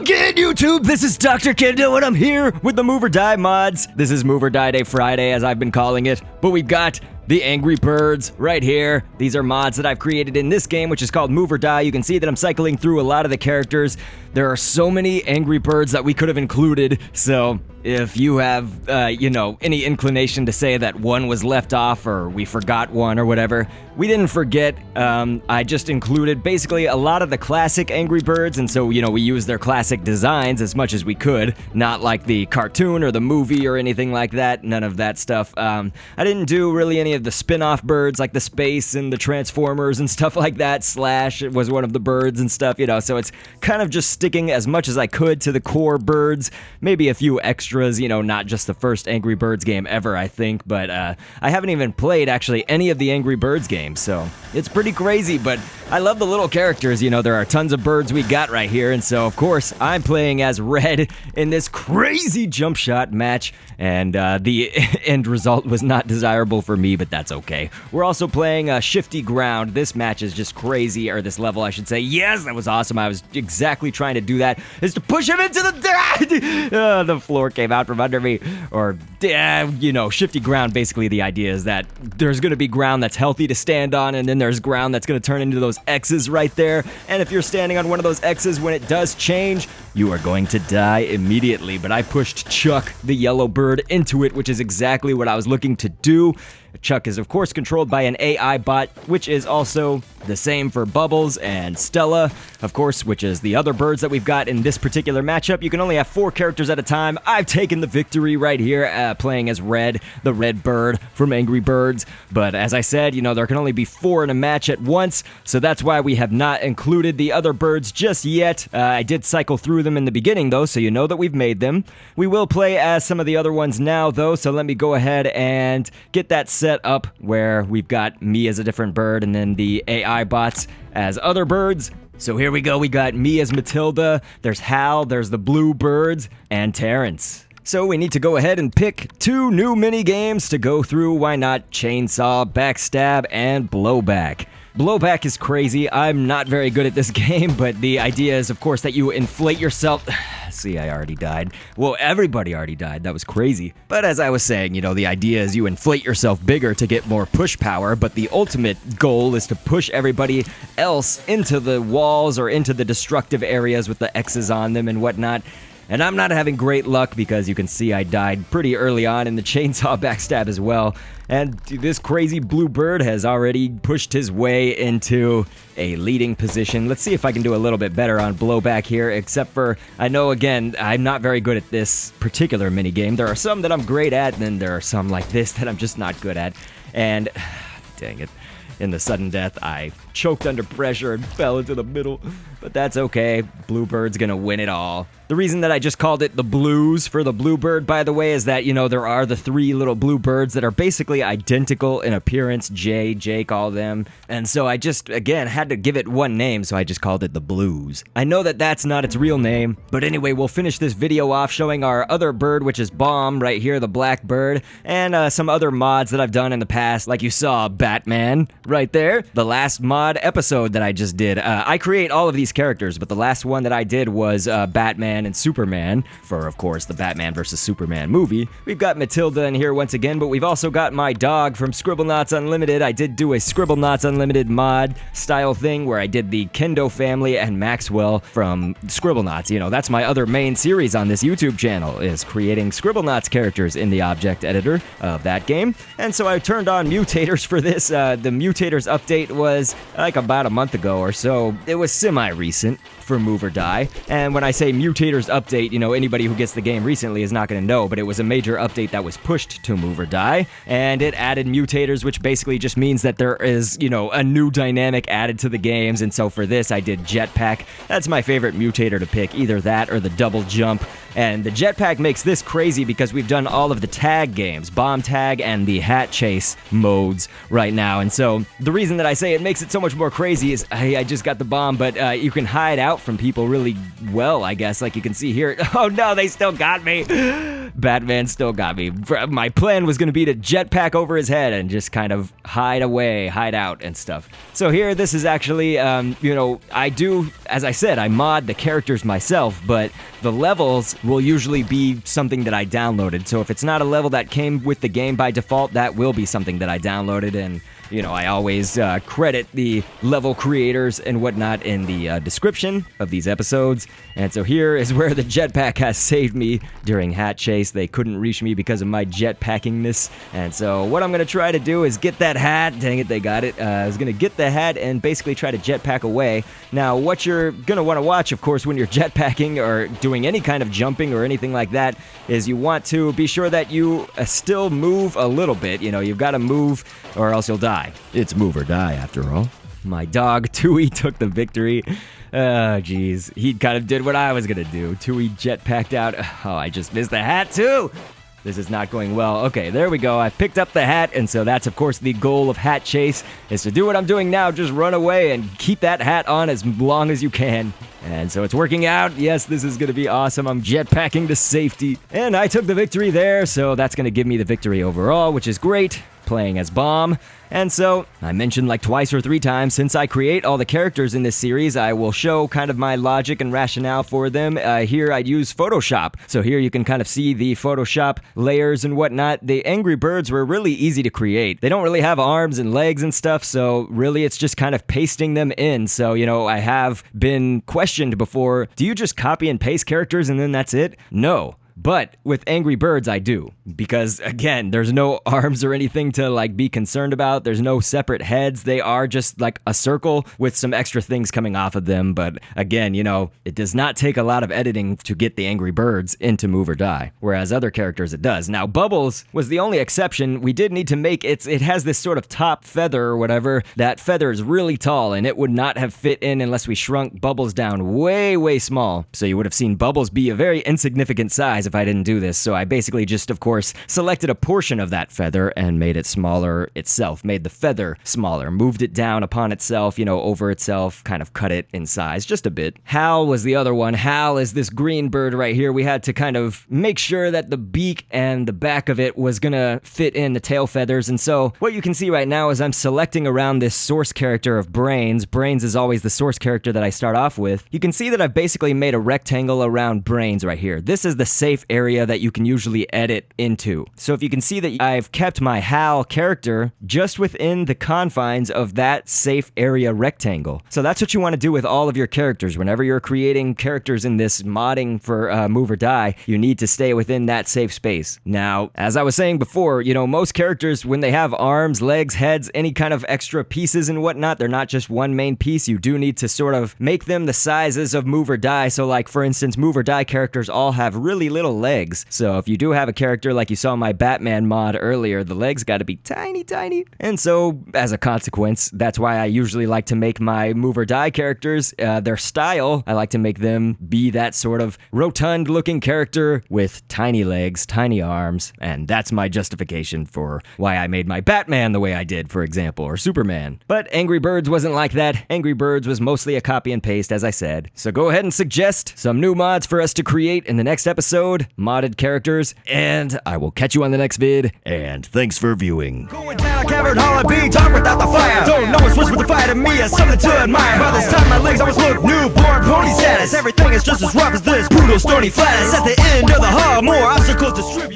again, YouTube. This is Dr. Kendo, and I'm here with the Move or Die mods. This is Move or Die Day Friday, as I've been calling it. But we've got the Angry Birds right here. These are mods that I've created in this game, which is called Move or Die. You can see that I'm cycling through a lot of the characters. There are so many Angry Birds that we could have included, so if you have, any inclination to say that one was left off or we forgot one or whatever, we didn't forget. I just included basically a lot of the classic Angry Birds, and so, we used their classic designs as much as we could, not like the cartoon or the movie or anything like that, none of that stuff. I didn't do really any of the spin-off birds like the Space and the Transformers and stuff like that. Slash was one of the birds and stuff, so it's kind of just sticking as much as I could to the core birds, maybe a few extras, not just the first Angry Birds game ever, I think, but I haven't even played actually any of the Angry Birds games, so it's pretty crazy, but I love the little characters. There are tons of birds we got right here, and so of course I'm playing as Red in this crazy jump shot match, and the end result was not desirable for me, but that's okay. We're also playing Shifty Ground. This match is just crazy, or this level I should say. Yes, that was awesome. I was exactly trying to do that, is to push him into the floor came out from under me, or Shifty Ground. Basically the idea is that there's going to be ground that's healthy to stand on, and then there's ground that's going to turn into those X's right there, and if you're standing on one of those X's, when it does change, you are going to die immediately. But I pushed Chuck, the yellow bird, into it, which is exactly what I was looking to do. Chuck is of course controlled by an AI bot, which is also the same for Bubbles and Stella, of course, which is the other birds that we've got in this particular matchup. You can only have 4 characters at a time. I've taken the victory right here, playing as Red, the red bird from Angry Birds. But as I said, there can only be 4 in a match at once, so that's why we have not included the other birds just yet. I did cycle through them in the beginning though, so you know that we've made them. We will play as some of the other ones now though, so let me go ahead and get that set up where we've got me as a different bird and then the AI bots as other birds. So here we go. We got me as Matilda, there's Hal, there's the blue birds, and Terrence. So we need to go ahead and pick 2 new mini games to go through. Why not Chainsaw, Backstab, and Blowback? Blowback is crazy. I'm not very good at this game, but the idea is, of course, that you inflate yourself. See, I already died. Well, everybody already died. That was crazy. But as I was saying, the idea is you inflate yourself bigger to get more push power, but the ultimate goal is to push everybody else into the walls or into the destructive areas with the X's on them and whatnot. And I'm not having great luck because you can see I died pretty early on in the Chainsaw Backstab as well. And this crazy blue bird has already pushed his way into a leading position. Let's see if I can do a little bit better on Blowback here, except for, I know again, I'm not very good at this particular minigame. There are some that I'm great at, and then there are some like this that I'm just not good at. And, dang it. In the sudden death, I choked under pressure and fell into the middle, but that's okay. Bluebird's gonna win it all. The reason that I just called it the Blues for the Bluebird, by the way, is that, there are the 3 little blue birds that are basically identical in appearance. Jake, all them. And so I just, again, had to give it one name, so I just called it the Blues. I know that that's not its real name, but anyway, we'll finish this video off showing our other bird, which is Bomb, right here, the black bird, and some other mods that I've done in the past, like you saw Batman, right there. The last mod episode that I just did. I create all of these characters, but the last one that I did was Batman and Superman for, of course, the Batman vs. Superman movie. We've got Matilda in here once again, but we've also got my dog from Scribblenauts Unlimited. I did do a Scribblenauts Unlimited mod style thing where I did the Kendo family and Maxwell from Scribblenauts. That's my other main series on this YouTube channel, is creating Scribblenauts characters in the object editor of that game. And so I turned on mutators for this. The mutators update was like about a month ago or so. It was semi-recent for Move or Die. And when I say mutators update, anybody who gets the game recently is not going to know, but it was a major update that was pushed to Move or Die, and it added mutators, which basically just means that there is, a new dynamic added to the games. And so for this, I did Jetpack. That's my favorite mutator to pick, either that or the double jump. And the Jetpack makes this crazy because we've done all of the tag games, Bomb Tag and the Hat Chase modes right now. And so the reason that I say it makes it so much much more crazy is I just got the bomb, but you can hide out from people really well, I guess, like you can see here. Oh no, they still got me. Batman still got me. My plan was going to be to jetpack over his head and just kind of hide away, hide out and stuff. So here, this is actually, I do, as I said, I mod the characters myself, but the levels will usually be something that I downloaded. So if it's not a level that came with the game by default, that will be something that I downloaded, and I always credit the level creators and whatnot in the description of these episodes. And so here is where the jetpack has saved me during hat chase. They couldn't reach me because of my jetpackingness. And so what I'm going to try to do is get that hat. Dang it, they got it. I was going to get the hat and basically try to jetpack away. Now, what you're going to want to watch, of course, when you're jetpacking or doing any kind of jumping or anything like that, is you want to be sure that you still move a little bit. You've got to move or else you'll die. It's move or die, after all. My dog, Tui, took the victory. Oh, geez. He kind of did what I was going to do. Tui jetpacked out. Oh, I just missed the hat, too. This is not going well. Okay, there we go. I picked up the hat, and so that's, of course, the goal of hat chase, is to do what I'm doing now, just run away and keep that hat on as long as you can. And so it's working out. Yes, this is going to be awesome. I'm jetpacking to safety. And I took the victory there, so that's going to give me the victory overall, which is great. Playing as Bomb. And so, I mentioned like twice or three times, since I create all the characters in this series, I will show kind of my logic and rationale for them. Here I'd use Photoshop. So here you can kind of see the Photoshop layers and whatnot. The Angry Birds were really easy to create. They don't really have arms and legs and stuff, so really it's just kind of pasting them in. So, I have been questioned before, do you just copy and paste characters and then that's it? No. But with Angry Birds, I do. Because, again, there's no arms or anything to, be concerned about. There's no separate heads. They are just, a circle with some extra things coming off of them. But, again, it does not take a lot of editing to get the Angry Birds into Move or Die. Whereas other characters, it does. Now, Bubbles was the only exception. We did need to make it has this sort of top feather or whatever. That feather is really tall, and it would not have fit in unless we shrunk Bubbles down way, way small. So you would have seen Bubbles be a very insignificant size if I didn't do this. So I basically just, of course, selected a portion of that feather and made it smaller itself, made the feather smaller, moved it down upon itself, over itself, kind of cut it in size just a bit. Hal was the other one. Hal is this green bird right here. We had to kind of make sure that the beak and the back of it was gonna fit in the tail feathers. And so what you can see right now is I'm selecting around this source character of Brains. Brains is always the source character that I start off with. You can see that I've basically made a rectangle around Brains right here. This is the safe area that you can usually edit into. So if you can see that I've kept my Hal character just within the confines of that safe area rectangle. So that's what you want to do with all of your characters. Whenever you're creating characters in this modding for Move or Die, you need to stay within that safe space. Now, as I was saying before, most characters, when they have arms, legs, heads, any kind of extra pieces and whatnot, they're not just one main piece. You do need to sort of make them the sizes of Move or Die. So for instance, Move or Die characters all have really little legs. So if you do have a character like you saw my Batman mod earlier, the legs got to be tiny, tiny. And so as a consequence, that's why I usually like to make my Move or Die characters, their style, I like to make them be that sort of rotund looking character with tiny legs, tiny arms. And that's my justification for why I made my Batman the way I did, for example, or Superman. But Angry Birds wasn't like that. Angry Birds was mostly a copy and paste, as I said. So go ahead and suggest some new mods for us to create in the next episode. Modded characters, and I will catch you on the next vid, and thanks for viewing. Going down a cavern hall and be talk without the fire. Don't know what's with the fire to me, it's something to admire. By this time my legs always look newborn pony status. Everything is just as rough as this brutal stony flatness. At the end of the hall, more obstacles distribute.